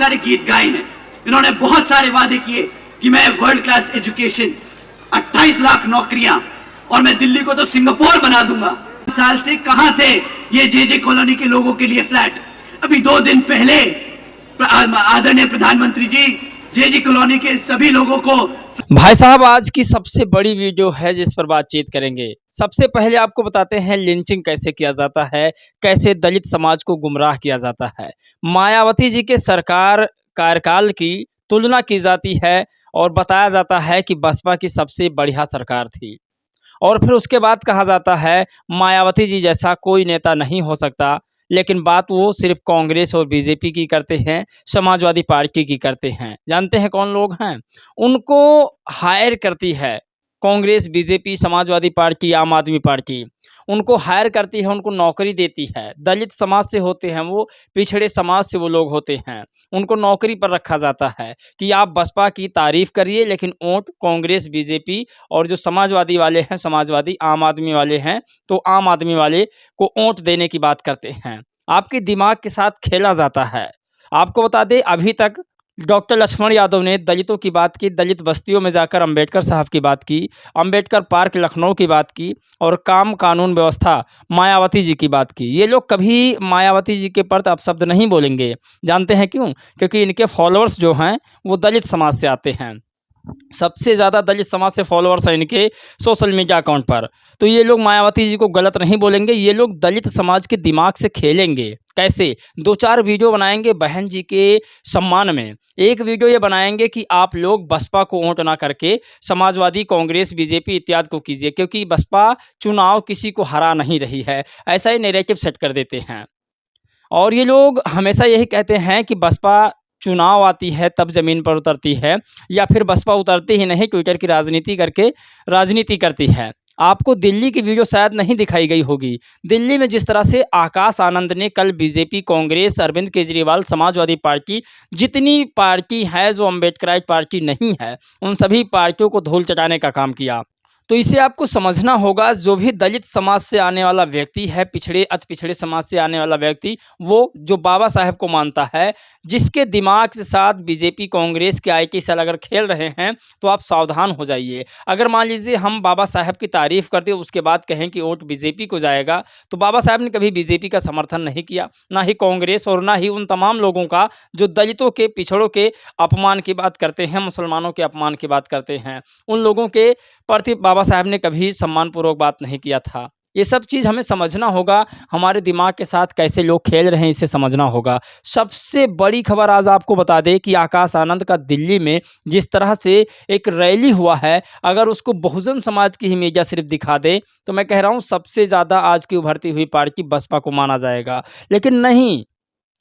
सारे गीत गाए हैं, इन्होंने बहुत सारे वादे किए कि मैं वर्ल्ड क्लास एजुकेशन, 28 लाख नौकरियां, और मैं दिल्ली को तो सिंगापुर बना दूंगा। साल से कहां थे ये जे कॉलोनी के लोगों के लिए फ्लैट? अभी 2 दिन पहले आदरणीय प्रधानमंत्री जी जे कॉलोनी के सभी लोगों को। भाई साहब, आज की सबसे बड़ी वीडियो है जिस पर बातचीत करेंगे। सबसे पहले आपको बताते हैं लिंचिंग कैसे किया जाता है, कैसे दलित समाज को गुमराह किया जाता है। मायावती जी के सरकार कार्यकाल की तुलना की जाती है और बताया जाता है कि बसपा की सबसे बढ़िया सरकार थी, और फिर उसके बाद कहा जाता है मायावती जी जैसा कोई नेता नहीं हो सकता। लेकिन बात वो सिर्फ कांग्रेस और बीजेपी की करते हैं, समाजवादी पार्टी की करते हैं। जानते हैं कौन लोग हैं? उनको हायर करती है कांग्रेस, बीजेपी, समाजवादी पार्टी, आम आदमी पार्टी। उनको हायर करती है, उनको नौकरी देती है। दलित समाज से होते हैं वो, पिछड़े समाज से वो लोग होते हैं। उनको नौकरी पर रखा जाता है कि आप बसपा की तारीफ करिए, लेकिन वोट कांग्रेस, बीजेपी और जो समाजवादी वाले हैं, समाजवादी, आम आदमी वाले हैं, तो आम आदमी वाले को वोट देने की बात करते हैं। आपके दिमाग के साथ खेला जाता है। आपको बता दें, अभी तक डॉक्टर लक्ष्मण यादव ने दलितों की बात की, दलित बस्तियों में जाकर अंबेडकर साहब की बात की, अंबेडकर पार्क लखनऊ की बात की, और काम कानून व्यवस्था मायावती जी की बात की। ये लोग कभी मायावती जी के प्रति अपशब्द नहीं बोलेंगे। जानते हैं क्यों? क्योंकि इनके फॉलोअर्स जो हैं वो दलित समाज से आते हैं। सबसे ज़्यादा दलित समाज से फॉलोअर्स हैं इनके सोशल मीडिया अकाउंट पर। तो ये लोग मायावती जी को गलत नहीं बोलेंगे, ये लोग दलित समाज के दिमाग से खेलेंगे। कैसे? 2-4 वीडियो बनाएंगे बहन जी के सम्मान में। एक वीडियो ये बनाएंगे कि आप लोग बसपा को वोट ना करके समाजवादी, कांग्रेस, बीजेपी इत्यादि को कीजिए, क्योंकि बसपा चुनाव किसी को हरा नहीं रही है। ऐसा ही नैरेटिव सेट कर देते हैं। और ये लोग हमेशा यही कहते हैं कि बसपा चुनाव आती है तब ज़मीन पर उतरती है, या फिर बसपा उतरती ही नहीं, ट्विटर की राजनीति करके राजनीति करती है। आपको दिल्ली की वीडियो शायद नहीं दिखाई गई होगी। दिल्ली में जिस तरह से आकाश आनंद ने कल बीजेपी, कांग्रेस, अरविंद केजरीवाल, समाजवादी पार्टी, जितनी पार्टी है जो अम्बेडकराइट पार्टी नहीं है, उन सभी पार्टियों को धूल चटाने का काम किया। तो इसे आपको समझना होगा, जो भी दलित समाज से आने वाला व्यक्ति है, पिछड़े अति पिछड़े समाज से आने वाला व्यक्ति, वो जो बाबा साहेब को मानता है, जिसके दिमाग के साथ बीजेपी, कांग्रेस के आईटी सेल अगर खेल रहे हैं, तो आप सावधान हो जाइए। अगर मान लीजिए हम बाबा साहेब की तारीफ करते उसके बाद कहें कि वोट बीजेपी को जाएगा, तो बाबा साहेब ने कभी बीजेपी का समर्थन नहीं किया, ना ही कांग्रेस, और ना ही उन तमाम लोगों का जो दलितों के, पिछड़ों के अपमान की बात करते हैं, मुसलमानों के अपमान की बात करते हैं। उन लोगों के प्रति बाबा साहब ने कभी सम्मानपूर्वक बात नहीं किया था। ये सब चीज़ हमें समझना होगा। हमारे दिमाग के साथ कैसे लोग खेल रहे हैं, इसे समझना होगा। सबसे बड़ी खबर आज आपको बता दें कि आकाश आनंद का दिल्ली में जिस तरह से एक रैली हुआ है, अगर उसको बहुजन समाज की ही मीडिया सिर्फ दिखा दे, तो मैं कह रहा हूँ सबसे ज़्यादा आज की उभरती हुई पार्टी बसपा को माना जाएगा। लेकिन नहीं,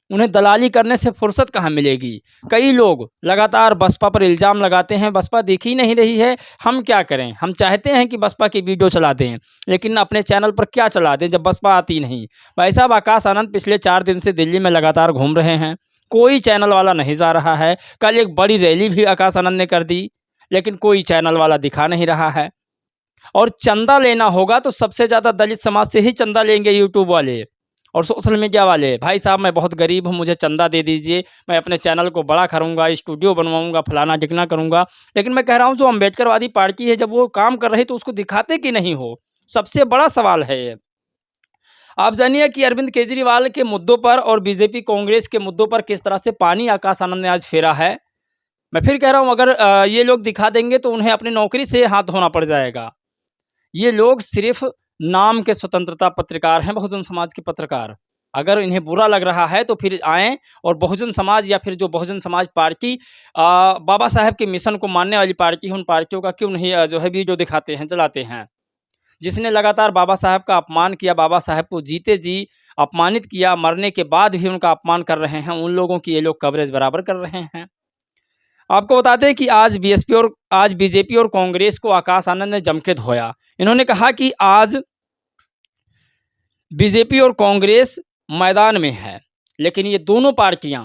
उन्हें दलाली करने से फुर्सत कहाँ मिलेगी। कई लोग लगातार बसपा पर इल्ज़ाम लगाते हैं, बसपा दिख ही नहीं रही है, हम क्या करें। हम चाहते हैं कि बसपा की वीडियो चला दें, लेकिन अपने चैनल पर क्या चला दें जब बसपा आती नहीं। भाई साहब, आकाश आनंद पिछले 4 दिन से दिल्ली में लगातार घूम रहे हैं, कोई चैनल वाला नहीं जा रहा है। कल एक बड़ी रैली भी आकाश आनंद ने कर दी, लेकिन कोई चैनल वाला दिखा नहीं रहा है। और चंदा लेना होगा तो सबसे ज़्यादा दलित समाज से ही चंदा लेंगे यूट्यूब वाले और सोशल मीडिया वाले। भाई साहब, मैं बहुत गरीब हूँ, मुझे चंदा दे दीजिए, मैं अपने चैनल को बड़ा करूँगा, स्टूडियो बनवाऊँगा, फलाना ढिकना करूँगा। लेकिन मैं कह रहा हूँ जो अम्बेडकरवादी पार्टी है, जब वो काम कर रही तो उसको दिखाते कि नहीं हो। सबसे बड़ा सवाल है ये। आप जानिए कि अरविंद केजरीवाल के मुद्दों पर और बीजेपी, कांग्रेस के मुद्दों पर किस तरह से पानी आकाश आनंद ने आज फेरा है। मैं फिर कह रहा हूँ, अगर ये लोग दिखा देंगे तो उन्हें अपनी नौकरी से हाथ धोना पड़ जाएगा। ये लोग सिर्फ नाम के स्वतंत्रता पत्रकार हैं, बहुजन समाज के पत्रकार। अगर इन्हें बुरा लग रहा है तो फिर आएँ और बहुजन समाज, या फिर जो बहुजन समाज पार्टी बाबा साहेब के मिशन को मानने वाली पार्टी है, उन पार्टियों का क्यों नहीं जो है वीडियो दिखाते हैं, चलाते हैं। जिसने लगातार बाबा साहेब का अपमान किया, बाबा साहेब को जीते जी अपमानित किया, मरने के बाद भी उनका अपमान कर रहे हैं, उन लोगों की ये लोग कवरेज बराबर कर रहे हैं। आपको बताते हैं कि आज बीजेपी और कांग्रेस को आकाश आनंद ने जम के धोया। इन्होंने कहा कि आज बीजेपी और कांग्रेस मैदान में है, लेकिन ये दोनों पार्टियां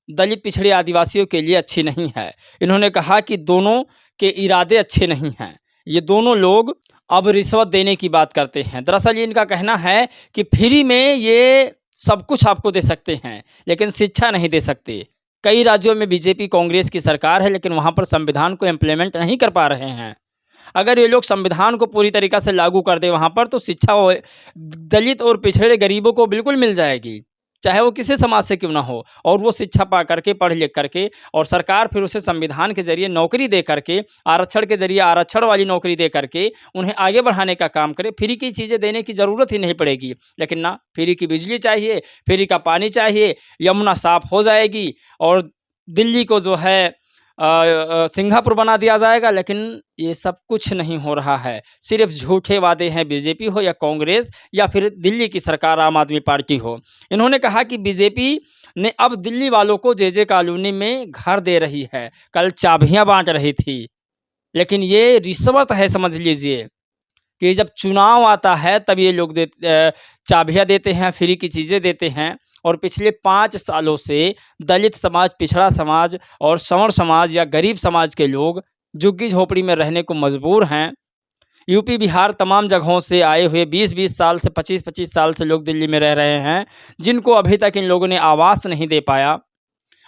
दलित, पिछड़े, आदिवासियों के लिए अच्छी नहीं है। इन्होंने कहा कि दोनों के इरादे अच्छे नहीं हैं। ये दोनों लोग अब रिश्वत देने की बात करते हैं। दरअसल ये इनका कहना है कि फ्री में ये सब कुछ आपको दे सकते हैं, लेकिन शिक्षा नहीं दे सकते। कई राज्यों में बीजेपी कांग्रेस की सरकार है, लेकिन वहाँ पर संविधान को इम्प्लीमेंट नहीं कर पा रहे हैं। अगर ये लोग संविधान को पूरी तरीक़ा से लागू कर दें वहाँ पर, तो शिक्षा दलित और पिछड़े गरीबों को बिल्कुल मिल जाएगी, चाहे वो किसी समाज से क्यों ना हो। और वो शिक्षा पा करके, पढ़ लिख करके, और सरकार फिर उसे संविधान के ज़रिए नौकरी दे करके, आरक्षण के ज़रिए आरक्षण वाली नौकरी दे करके उन्हें आगे बढ़ाने का काम करे। फ्री की चीज़ें देने की ज़रूरत ही नहीं पड़ेगी। लेकिन ना, फ्री की बिजली चाहिए, फ्री का पानी चाहिए, यमुना साफ़ हो जाएगी और दिल्ली को जो है सिंगापुर बना दिया जाएगा। लेकिन ये सब कुछ नहीं हो रहा है। सिर्फ झूठे वादे हैं, बीजेपी हो या कांग्रेस या फिर दिल्ली की सरकार आम आदमी पार्टी हो। इन्होंने कहा कि बीजेपी ने अब दिल्ली वालों को जे कॉलोनी में घर दे रही है, कल चाबियां बांट रही थी। लेकिन ये रिश्वत है, समझ लीजिए कि जब चुनाव आता है तब ये लोग चाबियां देते हैं, फ्री की चीज़ें देते हैं। और पिछले 5 सालों से दलित समाज, पिछड़ा समाज और संवर समाज या गरीब समाज के लोग झुग्गी झोपड़ी में रहने को मजबूर हैं। यूपी, बिहार तमाम जगहों से आए हुए 20-20 साल से, 25-25 साल से लोग दिल्ली में रह रहे हैं, जिनको अभी तक इन लोगों ने आवास नहीं दे पाया।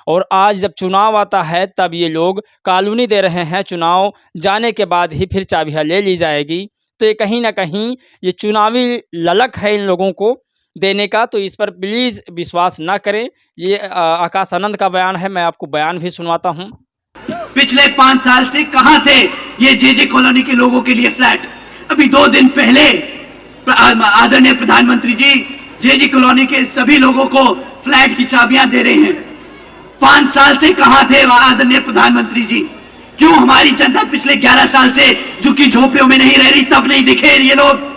और आज जब चुनाव आता है तब ये लोग कॉलोनी दे रहे हैं। चुनाव जाने के बाद ही फिर चाबियां ले ली जाएगी। तो ये कहीं ना कहीं ये चुनावी ललक है इन लोगों को देने का। तो इस पर प्लीज़ विश्वास ना करें। ये आकाश आनंद का बयान है, मैं आपको बयान भी सुनवाता हूँ। पिछले 5 साल से कहां थे ये जे कॉलोनी के लोगों के लिए फ्लैट? अभी 2 दिन पहले आदरणीय प्रधानमंत्री जी जे कॉलोनी के सभी लोगों को फ्लैट की चाबियां दे रहे हैं। 5 साल से कहां थे आदरणीय प्रधानमंत्री जी? क्यों हमारी जनता पिछले 11 साल से झुग्गी झोपड़ियों में नहीं रह रही? तब नहीं दिखे ये लोग?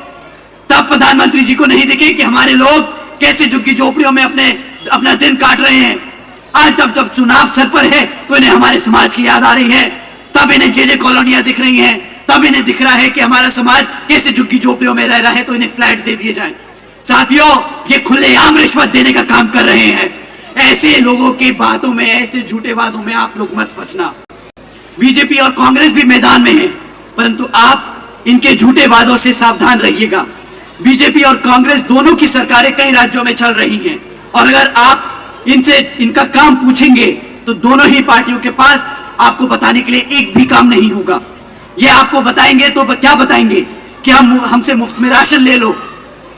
तब प्रधानमंत्री जी को नहीं दिखे कि हमारे लोग कैसे झुग्गी झोपड़ियों में अपना दिन काट रहे हैं? आज जब चुनाव सर पर है तो इन्हें हमारे समाज की याद आ रही है। तब इन्हें जे कॉलोनियां दिख रही हैं। तब इन्हें दिख रहा है कि हमारा समाज कैसे झुग्गी झोपड़ियों में रह रहा है, तो इन्हें फ्लैट दे दिए जाए। साथियों, ये खुलेआम रिश्वत देने का काम कर रहे हैं। ऐसे लोगों की बातों में, ऐसे झूठे वादों में आप लोग मत फंसना। बीजेपी और कांग्रेस भी मैदान में है, परंतु आप इनके झूठे वादों से सावधान रहिएगा। बीजेपी और कांग्रेस दोनों की सरकारें कई राज्यों में चल रही हैं, और अगर आप इनसे इनका काम पूछेंगे तो दोनों ही पार्टियों के पास आपको बताने के लिए एक भी काम नहीं होगा। ये आपको बताएंगे तो क्या बताएंगे कि हमसे मुफ्त में राशन ले लो,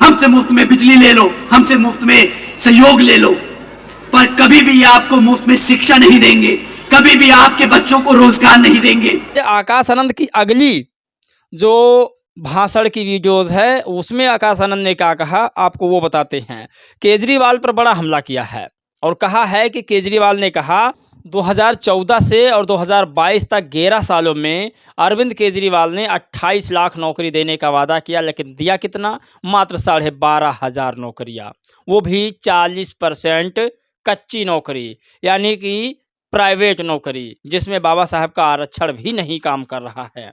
हमसे मुफ्त में बिजली ले लो, हमसे मुफ्त में सहयोग ले लो, पर कभी भी ये आपको मुफ्त में शिक्षा नहीं देंगे, कभी भी आपके बच्चों को रोजगार नहीं देंगे। आकाश आनंद की अगली जो भाषण की वीडियोस है उसमें आकाश आनंद ने क्या कहा, आपको वो बताते हैं। केजरीवाल पर बड़ा हमला किया है और कहा है कि केजरीवाल ने कहा 2014 से और 2022 तक 11 सालों में अरविंद केजरीवाल ने 28 लाख नौकरी देने का वादा किया, लेकिन दिया कितना? मात्र 12,500 नौकरियां, वो भी 40% कच्ची नौकरी, यानी कि प्राइवेट नौकरी, जिसमें बाबा साहब का आरक्षण भी नहीं काम कर रहा है।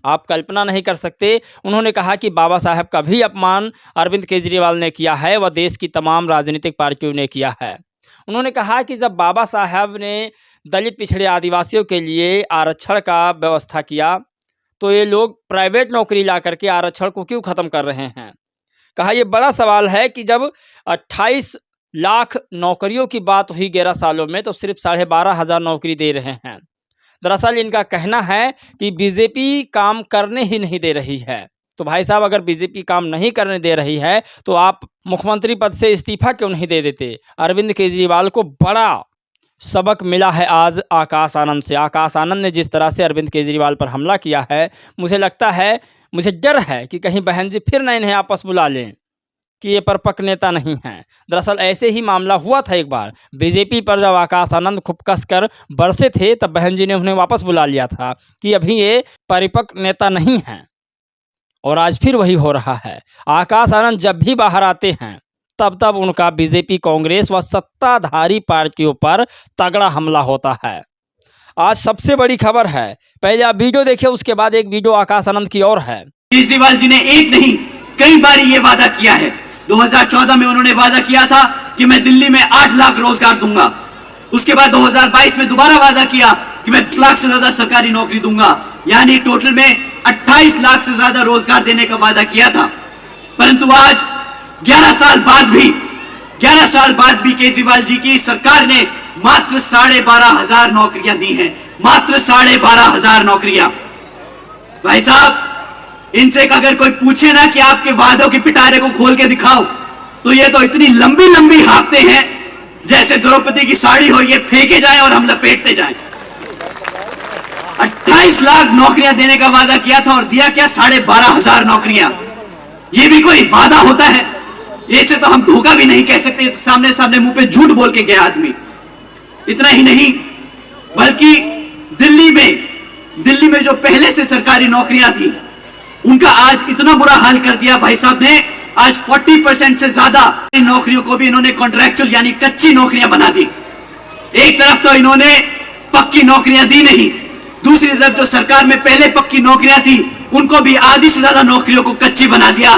आप कल्पना नहीं कर सकते। उन्होंने कहा कि बाबा साहब का भी अपमान अरविंद केजरीवाल ने किया है, वह देश की तमाम राजनीतिक पार्टियों ने किया है। उन्होंने कहा कि जब बाबा साहब ने दलित, पिछड़े, आदिवासियों के लिए आरक्षण का व्यवस्था किया तो ये लोग प्राइवेट नौकरी ला करके आरक्षण को क्यों ख़त्म कर रहे हैं। कहा यह बड़ा सवाल है कि जब 28 लाख नौकरियों की बात हुई 11 सालों में, तो सिर्फ 12,500 नौकरी दे रहे हैं। दरअसल इनका कहना है कि बीजेपी काम करने ही नहीं दे रही है। तो भाई साहब, अगर बीजेपी काम नहीं करने दे रही है तो आप मुख्यमंत्री पद से इस्तीफा क्यों नहीं दे देते? अरविंद केजरीवाल को बड़ा सबक मिला है आज आकाश आनंद से। आकाश आनंद ने जिस तरह से अरविंद केजरीवाल पर हमला किया है, मुझे लगता है, मुझे डर है कि कहीं बहन जी फिर ना इन्हें आपस बुला लें कि ये परपक्व नेता नहीं हैं। दरअसल ऐसे ही मामला हुआ था एक बार, बीजेपी पर जब आकाश आनंद खूब कस कर बरसे थे तब बहन जी ने उन्हें वापस बुला लिया था कि अभी ये परिपक्व नेता नहीं हैं, और आज फिर वही हो रहा है। आकाश आनंद जब भी बाहर आते हैं तब उनका बीजेपी, कांग्रेस व सत्ताधारी पार्टियों पर तगड़ा हमला होता है। आज सबसे बड़ी खबर है, पहले आप वीडियो देखिए, उसके बाद एक वीडियो आकाश आनंद की और है। केजरीवाल जी ने एक नहीं कई बार ये वादा किया है। 2014 में उन्होंने वादा किया था कि मैं दिल्ली में 8 लाख रोजगार दूंगा। उसके बाद 2022 में दोबारा वादा किया कि मैं 10 लाख से ज्यादा सरकारी नौकरी दूंगा, यानी टोटल में 28 लाख से ज्यादा रोजगार देने का वादा किया था। परंतु आज 11 साल बाद भी केजरीवाल जी की सरकार ने मात्र 12,500 नौकरियां दी हैं, मात्र 12,500 नौकरियां। भाई साहब, इनसे अगर कोई पूछे ना कि आपके वादों की पिटारे को खोल के दिखाओ, तो ये तो इतनी लंबी लंबी हाँकते हैं जैसे द्रौपदी की साड़ी हो, ये फेंके जाए और हम लपेटते जाएं। 28 लाख नौकरियां देने का वादा किया था और दिया क्या? 12,500 नौकरियां। ये भी कोई वादा होता है? इसे तो हम धोखा भी नहीं कह सकते, सामने सामने मुंह पे झूठ बोल के गया आदमी। इतना ही नहीं, बल्कि दिल्ली में जो पहले से सरकारी नौकरियां थी, उनका आज इतना बुरा हाल कर दिया भाई साहब ने। आज 40% से ज्यादा नौकरियों को भी इन्होंने कॉन्ट्रैक्चुअल यानी कच्ची नौकरियां बना दी। एक तरफ तो इन्होंने पक्की नौकरियां दी नहीं, दूसरी तरफ जो सरकार में पहले पक्की नौकरियां थी, उनको भी आधी से ज्यादा नौकरियों को कच्ची बना दिया।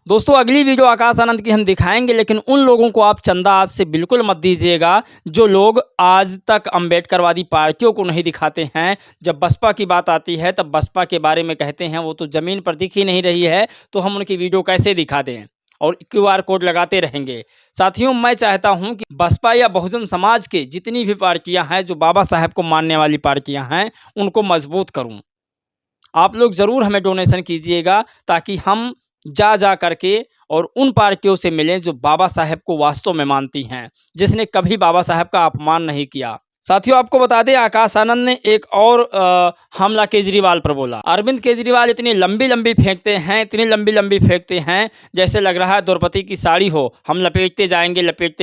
दोस्तों अगली वीडियो आकाश आनंद की हम दिखाएंगे, लेकिन उन लोगों को आप चंदा आज से बिल्कुल मत दीजिएगा जो लोग आज तक अंबेडकरवादी पार्टियों को नहीं दिखाते हैं। जब बसपा की बात आती है तब बसपा के बारे में कहते हैं वो तो ज़मीन पर दिख ही नहीं रही है, तो हम उनकी वीडियो कैसे दिखा दें और QR कोड लगाते रहेंगे। साथियों, मैं चाहता हूं कि बसपा या बहुजन समाज के जितनी भी पार्टियां हैं जो बाबा साहब को मानने वाली पार्टियां हैं, उनको मजबूत करूं। आप लोग ज़रूर हमें डोनेशन कीजिएगा ताकि हम जा करके और उन पार्टियों से मिलें जो बाबा साहब को वास्तव में मानती हैं, जिसने कभी बाबा साहब का अपमान नहीं किया। साथियों, आपको बता दें आकाश आनंद ने एक और हमला केजरीवाल पर बोला। अरविंद केजरीवाल इतनी लंबी लंबी फेंकते हैं जैसे लग रहा है द्रौपदी की साड़ी हो, हम लपेटते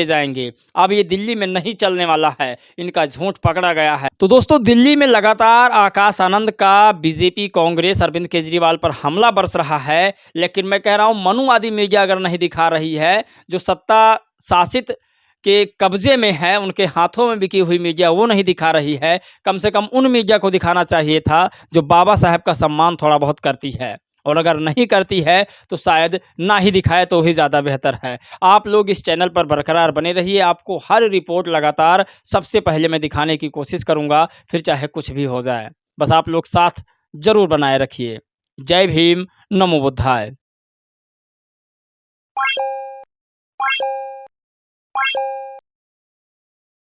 जाएंगे। अब ये दिल्ली में नहीं चलने वाला है, इनका झूठ पकड़ा गया है। तो दोस्तों, दिल्ली में लगातार आकाश आनंद का बीजेपी कांग्रेस अरविंद केजरीवाल पर हमला बरस रहा है, लेकिन मैं कह रहा हूँ मनुवादी मीडिया अगर नहीं दिखा रही है, जो सत्ता शासित के कब्जे में है, उनके हाथों में बिकी हुई मीडिया वो नहीं दिखा रही है, कम से कम उन मीडिया को दिखाना चाहिए था जो बाबा साहब का सम्मान थोड़ा बहुत करती है। और अगर नहीं करती है तो शायद ना ही दिखाए तो ही ज़्यादा बेहतर है। आप लोग इस चैनल पर बरकरार बने रहिए, आपको हर रिपोर्ट लगातार सबसे पहले मैं दिखाने की कोशिश करूँगा, फिर चाहे कुछ भी हो जाए। बस आप लोग साथ जरूर बनाए रखिए। जय भीम, नमो बुद्धाय।